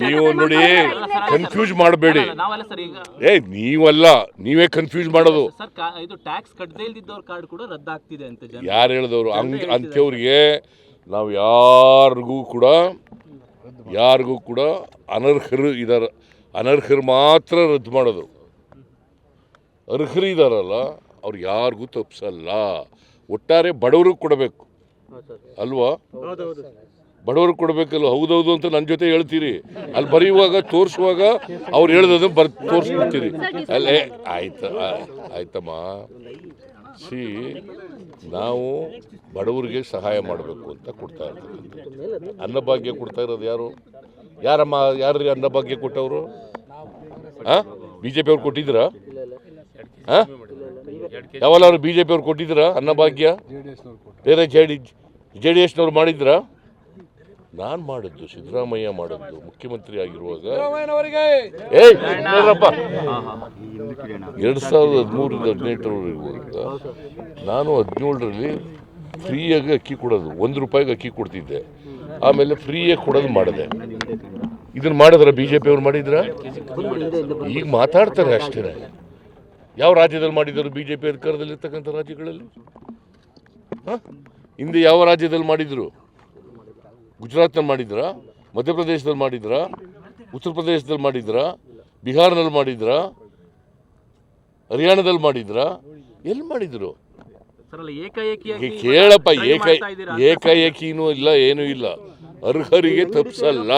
ನೀವು ನೋಡಿ ಕನ್ಫ್ಯೂಸ್ ಮಾಡಬೇಡಿ. ನೀವಲ್ಲ, ನೀವೇ ಕನ್ಫ್ಯೂಸ್ ಮಾಡೋದು. ಇದು ಟ್ಯಾಕ್ಸ್ ಕಟ್ಟದೇ ಇಲ್ದಿದ್ದವ್ರ ಕಾರ್ಡ್ ಕೂಡ ರದ್ದಾಗ್ತಿದೆ ಅಂತ ಯಾರು ಹೇಳಿದವರು? ಅಂಥವ್ರಿಗೆ ನಾವು ಯಾರಿಗೂ ಕೂಡ ಅನರ್ಹರು ಇದ್ದಾರೆ, ಅನರ್ಹರು ಮಾತ್ರ ರದ್ದು ಮಾಡೋದು. ಅರ್ಹರು ಇದ್ದಾರಲ್ಲ ಅವ್ರು ಯಾರಿಗೂ ತಪ್ಪಿಸಲ್ಲ. ಒಟ್ಟಾರೆ ಬಡವ್ರಿಗೆ ಕೊಡಬೇಕು ಅಲ್ವಾ? ಬಡವ್ರಿಗೆ ಕೊಡಬೇಕಲ್ಲ. ಹೌದೌದು ಅಂತ ನನ್ನ ಜೊತೆ ಹೇಳ್ತೀರಿ, ಅಲ್ಲಿ ಬರೆಯುವಾಗ ತೋರಿಸುವಾಗ ಅವ್ರು ಹೇಳ್ದದನ್ನು ತೋರಿಸ್ಬಿಡ್ತೀರಿ. ಅಲ್ಲೇ ಆಯ್ತಮ್ಮ. ನಾವು ಬಡವರಿಗೆ ಸಹಾಯ ಮಾಡಬೇಕು ಅಂತ ಕೊಡ್ತಾ ಇರ್ತೀವಿ. ಅನ್ನಭಾಗ್ಯ ಕೊಡ್ತಾ ಇರೋದು ಯಾರ್ರಿ ಅನ್ನಭಾಗ್ಯ ಕೊಟ್ಟವರು? BJP ಅವ್ರು ಕೊಟ್ಟಿದ್ದೀರಾ? ಯಾವಲ್ಲ BJP ಅವ್ರು ಕೊಟ್ಟಿದ್ದೀರಾ ಅನ್ನಭಾಗ್ಯ? ಬೇರೆ JDS ನವ್ರು ಮಾಡಿದ್ರಾ? ನಾನು ಮಾಡಿದ್ದು, ಸಿದ್ದರಾಮಯ್ಯ ಮಾಡಿದ್ದು ಮುಖ್ಯಮಂತ್ರಿ ಆಗಿರುವಾಗ. 2013-18 ಇರುವಾಗ ನಾನು 17ರಲ್ಲಿ ಫ್ರೀಯಾಗಿ ಅಕ್ಕಿ ಕೊಡೋದು, ₹1 ಅಕ್ಕಿ ಕೊಡ್ತಿದ್ದೆ. ಆಮೇಲೆ ಫ್ರೀಯಾಗಿ ಕೊಡೋದು ಮಾಡಿದೆ. ಇದನ್ನು ಮಾಡಿದ್ರ BJP ಅವ್ರು ಮಾಡಿದ್ರ? ಈಗ ಮಾತಾಡ್ತಾರೆ ಅಷ್ಟೇ. ಯಾವ ರಾಜ್ಯದಲ್ಲಿ ಮಾಡಿದರು BJP ಅಧಿಕಾರದಲ್ಲಿರ್ತಕ್ಕಂಥ ರಾಜ್ಯಗಳಲ್ಲಿ? ಹಿಂದೆ ಯಾವ ರಾಜ್ಯದಲ್ಲಿ ಮಾಡಿದ್ರು? ಗುಜರಾತ್ನಲ್ಲಿ ಮಾಡಿದ್ರಾ? ಮಧ್ಯಪ್ರದೇಶದಲ್ಲಿ ಮಾಡಿದ್ರಾ? ಉತ್ತರ ಪ್ರದೇಶದಲ್ಲಿ ಮಾಡಿದ್ರಾ? ಬಿಹಾರ್ನಲ್ಲಿ ಮಾಡಿದ್ರಾ? ಹರಿಯಾಣದಲ್ಲಿ ಮಾಡಿದ್ರಾ? ಎಲ್ಲಿ ಮಾಡಿದ್ರು? ಕೇಳಪ್ಪ, ಏಕಾಏಕಿನೂ ಇಲ್ಲ, ಏನೂ ಇಲ್ಲ. ಅರ್ಹರಿಗೆ ತಪ್ಪಿಸಲ್ಲ.